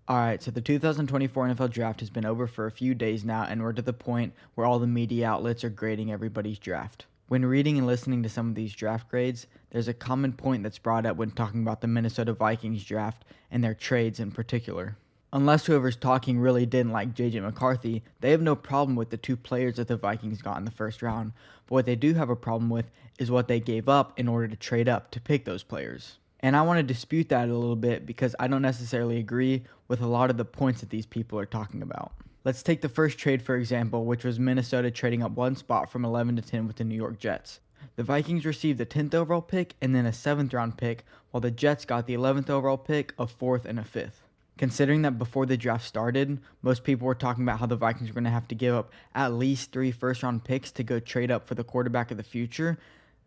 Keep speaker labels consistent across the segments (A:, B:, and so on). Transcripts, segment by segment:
A: Alright, so the 2024 NFL Draft has been over for a few days now, and we're to the point where all the media outlets are grading everybody's draft. When reading and listening to some of these draft grades, there's a common point that's brought up when talking about the Minnesota Vikings draft and their trades in particular. Unless whoever's talking really didn't like J.J. McCarthy, they have no problem with the two players that the Vikings got in the first round, but what they do have a problem with is what they gave up in order to trade up to pick those players. And I want to dispute that a little bit because I don't necessarily agree with a lot of the points that these people are talking about. Let's take the first trade, for example, which was Minnesota trading up one spot from 11 to 10 with the New York Jets. The Vikings received the 10th overall pick and then a 7th round pick, while the Jets got the 11th overall pick, a 4th, and a 5th. Considering that before the draft started, most people were talking about how the Vikings were going to have to give up at least 3 first-round picks to go trade up for the quarterback of the future,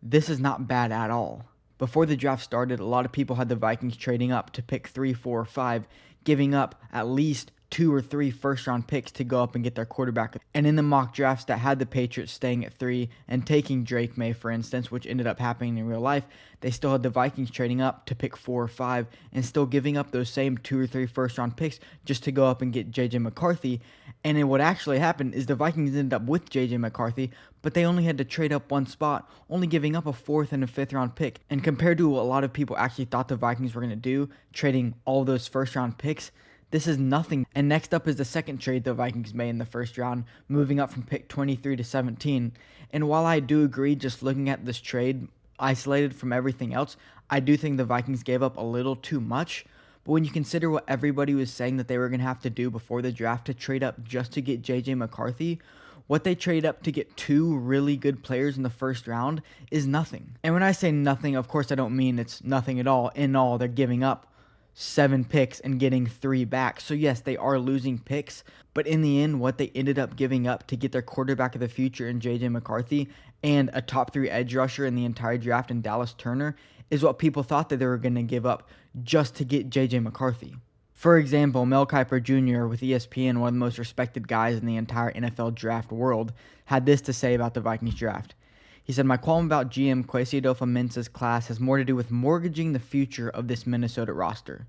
A: this is not bad at all. Before the draft started, a lot of people had the Vikings trading up to pick 3, 4, or 5, giving up at least 2 or 3 first-round picks to go up and get their quarterback. And in the mock drafts that had the Patriots staying at 3 and taking Drake May, for instance, which ended up happening in real life, they still had the Vikings trading up to pick 4 or 5 and still giving up those same 2 or 3 first-round picks just to go up and get J.J. McCarthy. And then what actually happened is the Vikings ended up with J.J. McCarthy, but they only had to trade up one spot, only giving up a 4th and a 5th-round pick. And compared to what a lot of people actually thought the Vikings were going to do, trading all those first-round picks, this is nothing. And next up is the second trade the Vikings made in the first round, moving up from pick 23 to 17. And while I do agree, just looking at this trade isolated from everything else, I do think the Vikings gave up a little too much. But when you consider what everybody was saying that they were going to have to do before the draft to trade up just to get J.J. McCarthy, what they trade up to get 2 really good players in the first round is nothing. And when I say nothing, of course I don't mean it's nothing at all. In all, they're giving up 7 picks and getting 3 back. So yes, they are losing picks, but in the end, what they ended up giving up to get their quarterback of the future in J.J. McCarthy and a top 3 edge rusher in the entire draft in Dallas Turner is what people thought that they were going to give up just to get J.J. McCarthy. For example, Mel Kiper Jr. with ESPN, one of the most respected guys in the entire NFL draft world, had this to say about the Vikings draft. He said, "My qualm about GM Kwesi Adolfo-Mensah's class has more to do with mortgaging the future of this Minnesota roster.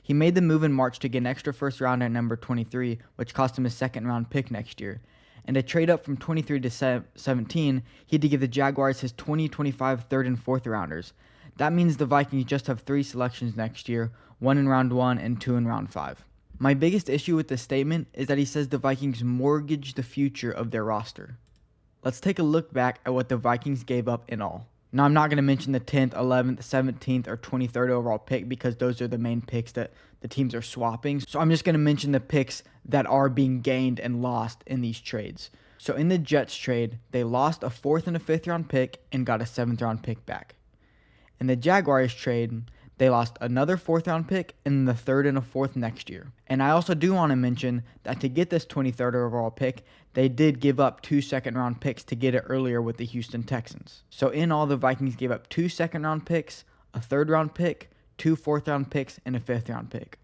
A: He made the move in March to get an extra first rounder at number 23, which cost him his second round pick next year. And to trade up from 23 to 17, he had to give the Jaguars his 2025 third and fourth rounders. That means the Vikings just have 3 selections next year, 1 in round 1 and 2 in round 5. My biggest issue with this statement is that he says the Vikings mortgage the future of their roster. Let's take a look back at what the Vikings gave up in all. Now, I'm not going to mention the 10th, 11th, 17th, or 23rd overall pick because those are the main picks that the teams are swapping. So I'm just going to mention the picks that are being gained and lost in these trades. So in the Jets trade, they lost a 4th and a 5th round pick and got a 7th round pick back. In the Jaguars trade, they lost another 4th round pick and the 3rd and a 4th next year. And I also do want to mention that to get this 23rd overall pick, they did give up 2 second round picks to get it earlier with the Houston Texans. So in all, the Vikings gave up 2 second round picks, a 3rd round pick, 2 4th round picks, and a 5th round pick.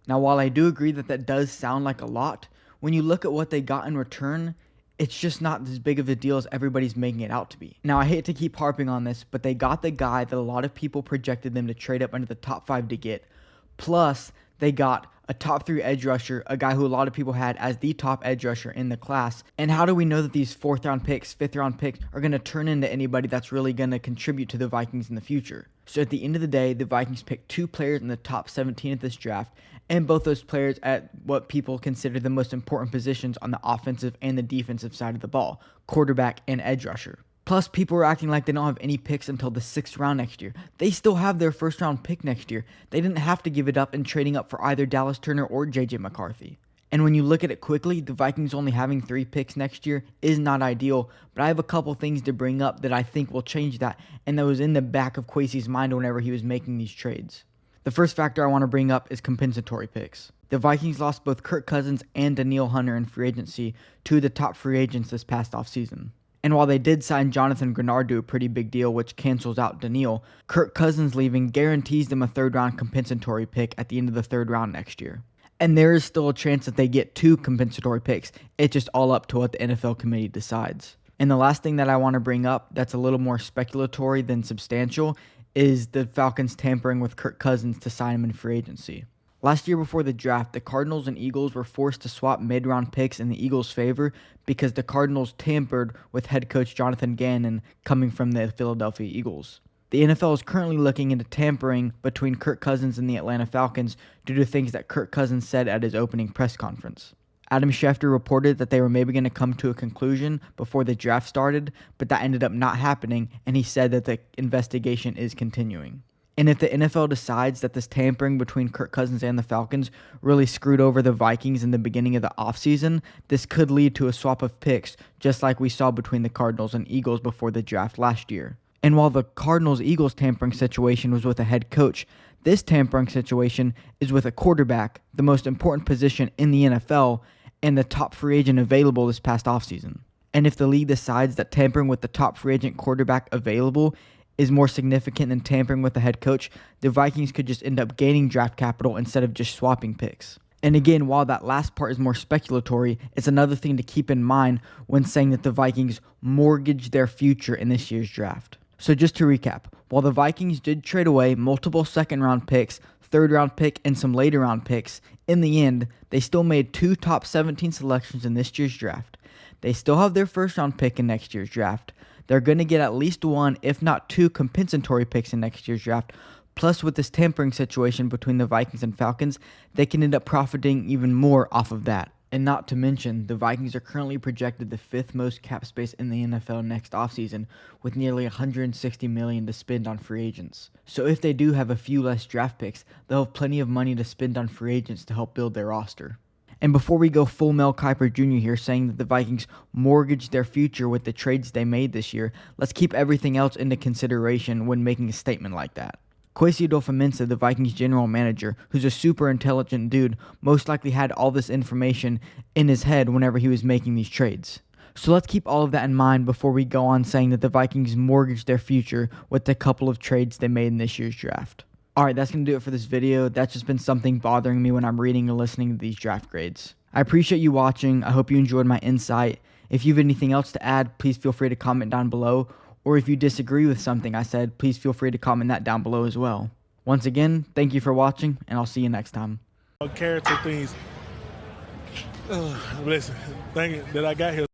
A: Now, while I do agree that that does sound like a lot, when you look at what they got in return, it's just not as big of a deal as everybody's making it out to be. Now, I hate to keep harping on this, but they got the guy that a lot of people projected them to trade up into the top 5 to get. Plus, they got a top 3 edge rusher, a guy who a lot of people had as the top edge rusher in the class. And how do we know that these 4th round picks, 5th round picks are going to turn into anybody that's really going to contribute to the Vikings in the future? So at the end of the day, the Vikings picked 2 players in the top 17 of this draft, and both those players at what people consider the most important positions on the offensive and the defensive side of the ball, quarterback and edge rusher. Plus, people are acting like they don't have any picks until the 6th round next year. They still have their 1st round pick next year. They didn't have to give it up in trading up for either Dallas Turner or J.J. McCarthy. And when you look at it quickly, the Vikings only having 3 picks next year is not ideal, but I have a couple things to bring up that I think will change that, and that was in the back of Kwesi's mind whenever he was making these trades. The first factor I want to bring up is compensatory picks. The Vikings lost both Kirk Cousins and Danielle Hunter in free agency, 2 of the top free agents this past offseason. And while they did sign Jonathan Grenard to a pretty big deal, which cancels out Danielle, Kirk Cousins leaving guarantees them a 3rd round compensatory pick at the end of the 3rd round next year. And there is still a chance that they get 2 compensatory picks. It's just all up to what the NFL committee decides. And the last thing that I want to bring up that's a little more speculatory than substantial is the Falcons tampering with Kirk Cousins to sign him in free agency. Last year before the draft, the Cardinals and Eagles were forced to swap mid-round picks in the Eagles' favor because the Cardinals tampered with head coach Jonathan Gannon coming from the Philadelphia Eagles. The NFL is currently looking into tampering between Kirk Cousins and the Atlanta Falcons due to things that Kirk Cousins said at his opening press conference. Adam Schefter reported that they were maybe going to come to a conclusion before the draft started, but that ended up not happening, and he said that the investigation is continuing. And if the NFL decides that this tampering between Kirk Cousins and the Falcons really screwed over the Vikings in the beginning of the offseason, this could lead to a swap of picks, just like we saw between the Cardinals and Eagles before the draft last year. And while the Cardinals-Eagles tampering situation was with a head coach, this tampering situation is with a quarterback, the most important position in the NFL, and the top free agent available this past offseason. And if the league decides that tampering with the top free agent quarterback available is more significant than tampering with the head coach, the Vikings could just end up gaining draft capital instead of just swapping picks. And again, while that last part is more speculatory, it's another thing to keep in mind when saying that the Vikings mortgage their future in this year's draft. So just to recap, while the Vikings did trade away multiple second-round picks, third-round pick, and some later-round picks, in the end, they still made 2 top 17 selections in this year's draft. They still have their first-round pick in next year's draft. They're going to get at least 1, if not 2, compensatory picks in next year's draft. Plus, with this tampering situation between the Vikings and Falcons, they can end up profiting even more off of that. And not to mention, the Vikings are currently projected the 5th most cap space in the NFL next offseason, with nearly $160 million to spend on free agents. So if they do have a few less draft picks, they'll have plenty of money to spend on free agents to help build their roster. And before we go full Mel Kiper Jr. here saying that the Vikings mortgaged their future with the trades they made this year, let's keep everything else into consideration when making a statement like that. Kwesi Adolfo-Mensah, the Vikings general manager, who's a super intelligent dude, most likely had all this information in his head whenever he was making these trades. So let's keep all of that in mind before we go on saying that the Vikings mortgaged their future with the couple of trades they made in this year's draft. Alright, that's going to do it for this video. That's just been something bothering me when I'm reading and listening to these draft grades. I appreciate you watching. I hope you enjoyed my insight. If you have anything else to add, please feel free to comment down below. Or if you disagree with something I said, please feel free to comment that down below as well. Once again, thank you for watching, and I'll see you next time.
B: Character things. Listen, thank you that I got here.